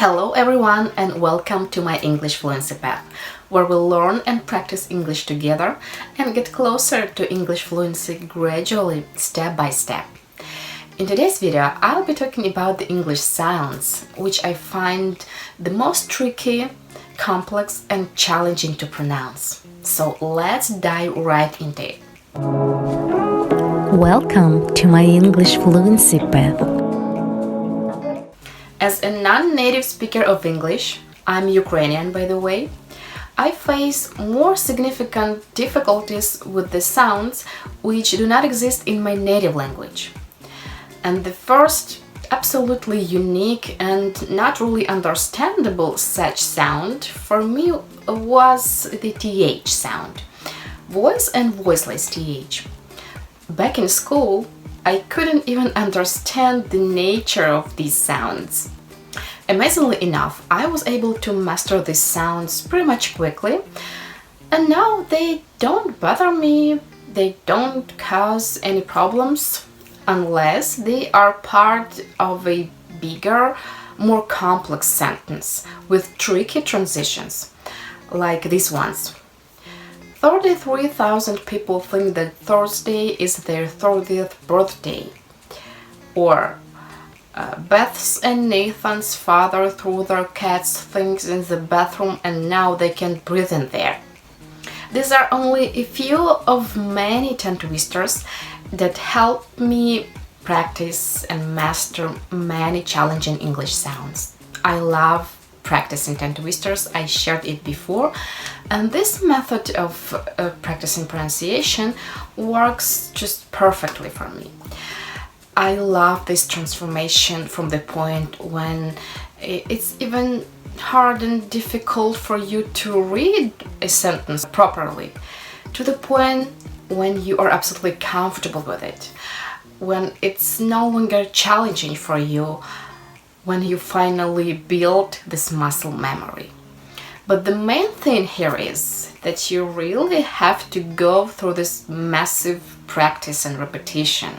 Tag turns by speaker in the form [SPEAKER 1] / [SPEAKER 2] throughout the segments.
[SPEAKER 1] Hello everyone and welcome to my English fluency path, where we'll learn and practice English together and get closer to English fluency gradually, step by step. In today's video, I'll be talking about the English sounds, which I find the most tricky, complex and challenging to pronounce. So let's dive right into it.
[SPEAKER 2] Welcome to my English fluency path.
[SPEAKER 1] As a non-native speaker of English, I'm Ukrainian by the way, I face more significant difficulties with the sounds which do not exist in my native language. And the first absolutely unique and not really understandable such sound for me was the TH sound, voice and voiceless TH. Back in school, I couldn't even understand the nature of these sounds. Amazingly enough, I was able to master these sounds pretty much quickly, and now they don't bother me, they don't cause any problems unless they are part of a bigger, more complex sentence with tricky transitions, like these ones. 33,000 people think that Thursday is their 30th birthday. Or Beth's and Nathan's father threw their cat's things in the bathroom and now they can't breathe in there. These are only a few of many tongue twisters that help me practice and master many challenging English sounds. I love practicing tongue twisters, I shared it before, and this method of practicing pronunciation works just perfectly for me. I love this transformation from the point when it's even hard and difficult for you to read a sentence properly, to the point when you are absolutely comfortable with it, when it's no longer challenging for you, when you finally build this muscle memory. But the main thing here is that you really have to go through this massive practice and repetition.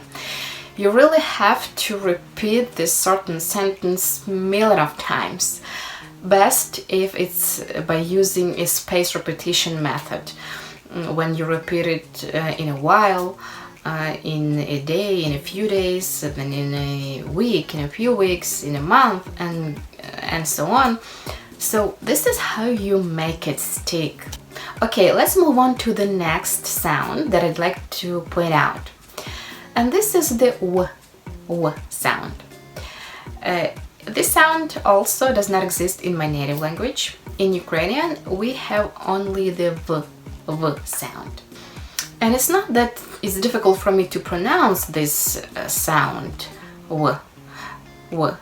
[SPEAKER 1] You really have to repeat this certain sentence million of times. Best if it's by using a spaced repetition method, when you repeat it in a while, in a day, in a few days, then in a week, in a few weeks, in a month, and so on. So this is how you make it stick. Okay, let's move on to the next sound that I'd like to point out. And this is the w sound. This sound also does not exist in my native language. In Ukrainian, we have only the v sound. And it's not that it's difficult for me to pronounce this sound, w.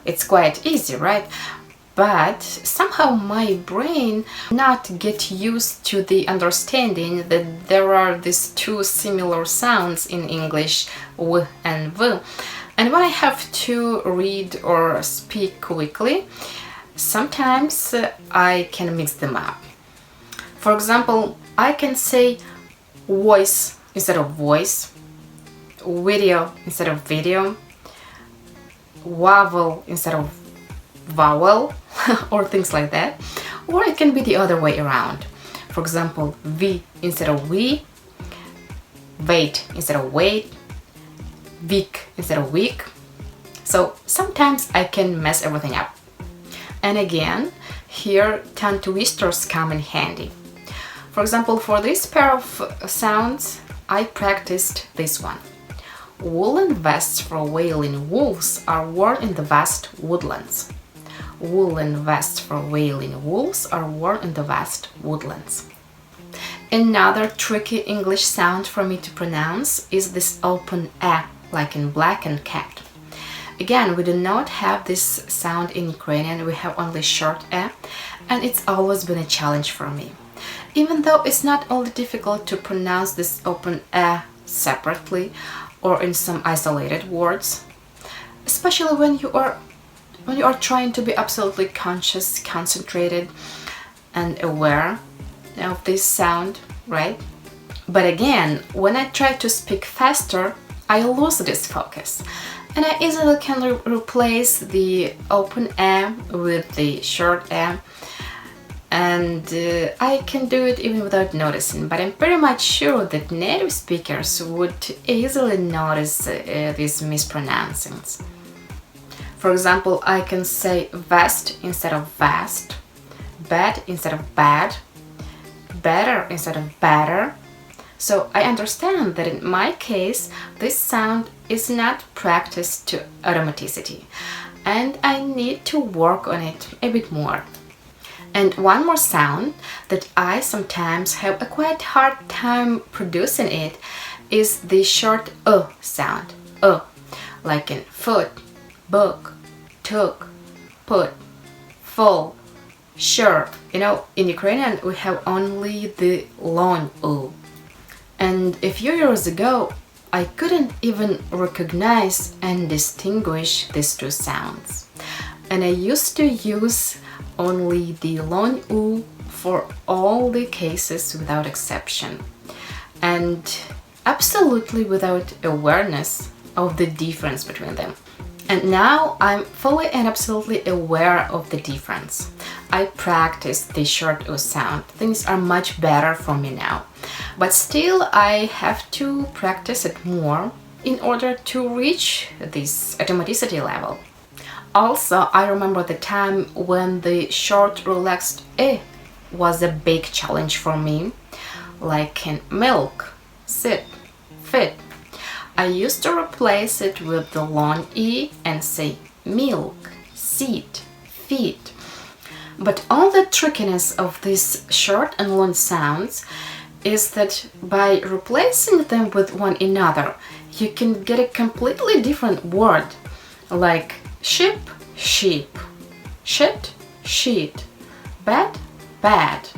[SPEAKER 1] It's quite easy, right? But somehow my brain not get used to the understanding that there are these two similar sounds in English, w and v. And when I have to read or speak quickly, sometimes I can mix them up. For example, I can say voice instead of voice, video instead of video, vowel instead of vowel, or things like that. Or it can be the other way around. For example, we instead of we, wait instead of wait, week instead of week. So sometimes I can mess everything up. And again, here tongue twisters come in handy. For example, for this pair of sounds, I practiced this one. Woolen vests for wailing wolves are worn in the vast woodlands. Woolen vests for wailing wolves are worn in the vast woodlands. Another tricky English sound for me to pronounce is this open a, like in black and cat. Again, we do not have this sound in Ukrainian, we have only short a, and it's always been a challenge for me. Even though it's not only difficult to pronounce this open a separately or in some isolated words, especially when you are trying to be absolutely conscious, concentrated and aware of this sound, right? But again, when I try to speak faster, I lose this focus And I easily can replace the open M with the short M, and I can do it even without noticing, but I'm pretty much sure that native speakers would easily notice these mispronouncings. For example, I can say vest instead of vast, bed instead of bad, better instead of better. So I understand that in my case, this sound is not practiced to automaticity, and I need to work on it a bit more. And one more sound that I sometimes have a quite hard time producing it is the short sound. Like in foot, book, took, put, full, sure. In Ukrainian we have only the long And a few years ago, I couldn't even recognize and distinguish these two sounds. And I used to use only the long U for all the cases without exception, and absolutely without awareness of the difference between them. And now I'm fully and absolutely aware of the difference. I practice the short U sound. Things are much better for me now. But still, I have to practice it more in order to reach this automaticity level. Also, I remember the time when the short relaxed E was a big challenge for me, like in milk, sit, fit. I used to replace it with the long E and say milk, seat, feet. But all the trickiness of these short and long sounds is that by replacing them with one another, you can get a completely different word, like ship, sheep, shit, sheet, bed, bad,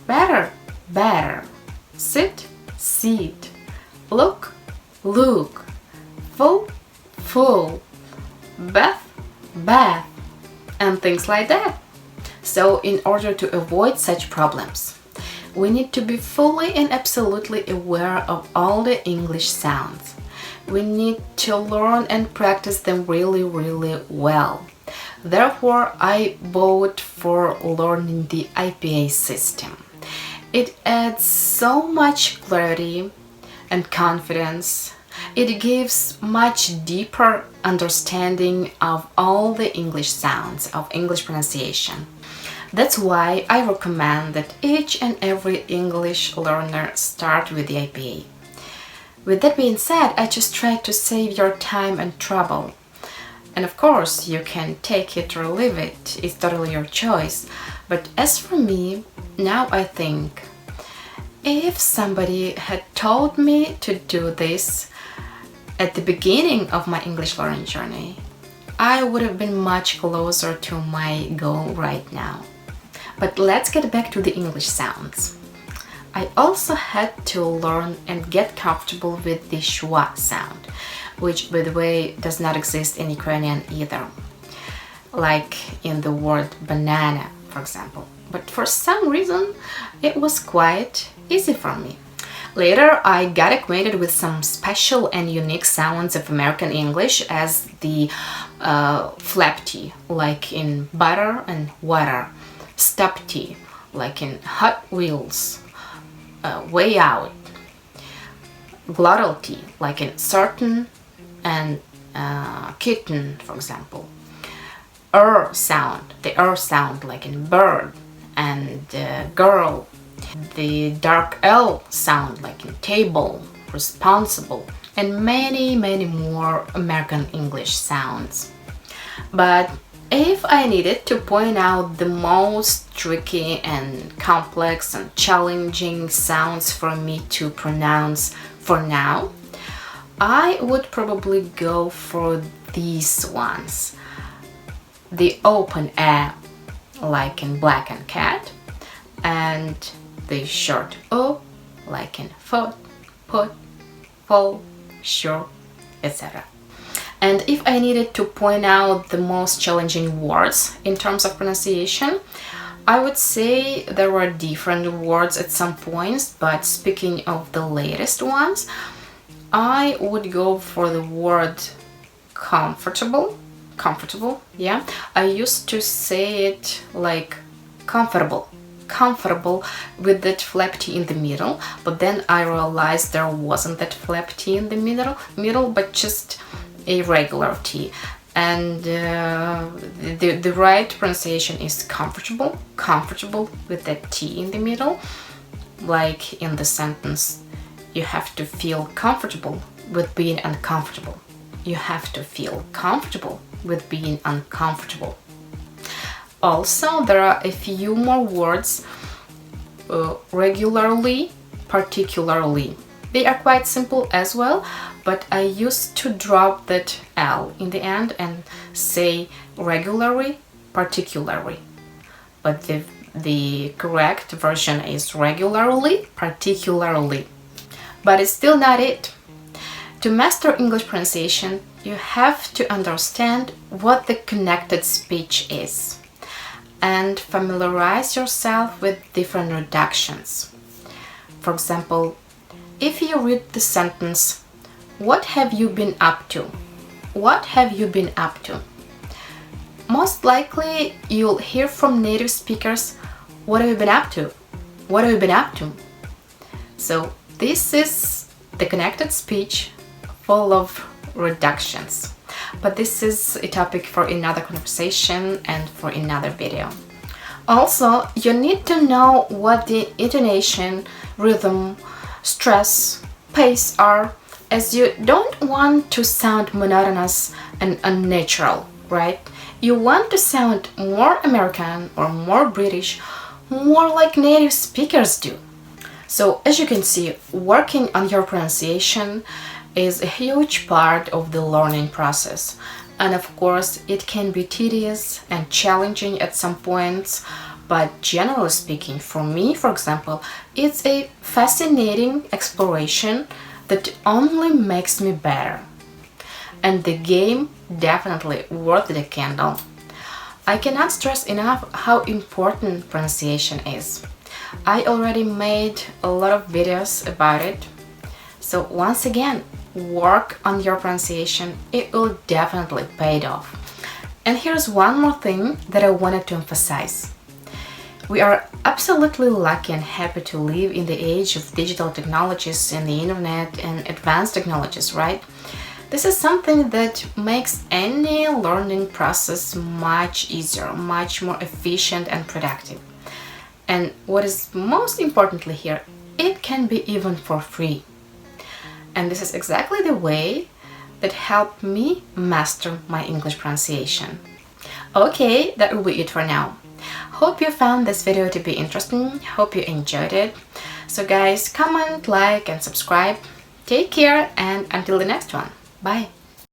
[SPEAKER 1] better, better, sit, seat, look, look, full, full, bath, bath, and things like that. So in order to avoid such problems, we need to be fully and absolutely aware of all the English sounds. We need to learn and practice them really, really well. Therefore, I vote for learning the IPA system. It adds so much clarity and confidence. It gives much deeper understanding of all the English sounds, of English pronunciation. That's why I recommend that each and every English learner start with the IPA. With that being said, I just try to save your time and trouble. And of course, you can take it or leave it, it's totally your choice. But as for me, now I think, if somebody had told me to do this at the beginning of my English learning journey, I would have been much closer to my goal right now. But let's get back to the English sounds. I also had to learn and get comfortable with the schwa sound, which, by the way, does not exist in Ukrainian either, like in the word banana, for example. But for some reason, it was quite easy for me. Later, I got acquainted with some special and unique sounds of American English as the flap T, like in butter and water, stop T, like in Hot Wheels, way out, glottal T, like in certain and kitten, for example, sound, the sound, like in bird and girl, the dark L sound, like in table, responsible, and many, many more American English sounds. But if I needed to point out the most tricky and complex and challenging sounds for me to pronounce for now, I would probably go for these ones. The open A, like in black and cat, and the short O, like in foot, put, full, sure, etc. And if I needed to point out the most challenging words in terms of pronunciation, I would say there were different words at some points, but speaking of the latest ones, I would go for the word comfortable. Comfortable, yeah. I used to say it like comfortable. Comfortable with that flap T in the middle, but then I realized there wasn't that flap T in the middle, but just a regular T. And the right pronunciation is comfortable. Comfortable with that T in the middle. Like in the sentence, you have to feel comfortable with being uncomfortable. You have to feel comfortable with being uncomfortable. Also, there are a few more words, regularly, particularly. They are quite simple as well, but I used to drop that L in the end and say regularly, particularly. But the correct version is regularly, particularly. But it's still not it. To master English pronunciation, you have to understand what the connected speech is and familiarize yourself with different reductions. For example, if you read the sentence, "What have you been up to?" What have you been up to? Most likely you'll hear from native speakers, "What have you been up to? What have you been up to?" So this is the connected speech full of reductions. But this is a topic for another conversation and for another video. Also, you need to know what the intonation, rhythm, stress, pace are, as you don't want to sound monotonous and unnatural, right? You want to sound more American or more British, more like native speakers do. So as you can see, working on your pronunciation is a huge part of the learning process. And of course, it can be tedious and challenging at some points, but generally speaking, for me, for example, it's a fascinating exploration that only makes me better. And the game definitely worth the candle. I cannot stress enough how important pronunciation is. I already made a lot of videos about it. So once again, work on your pronunciation. It will definitely pay off. And here's one more thing that I wanted to emphasize. We are absolutely lucky and happy to live in the age of digital technologies and the internet and advanced technologies, right? This is something that makes any learning process much easier, much more efficient and productive. And what is most importantly here, it can be even for free. And this is exactly the way that helped me master my English pronunciation. Okay, that will be it for now. Hope you found this video to be interesting. Hope you enjoyed it. So guys, comment, like and subscribe. Take care and until the next one. Bye.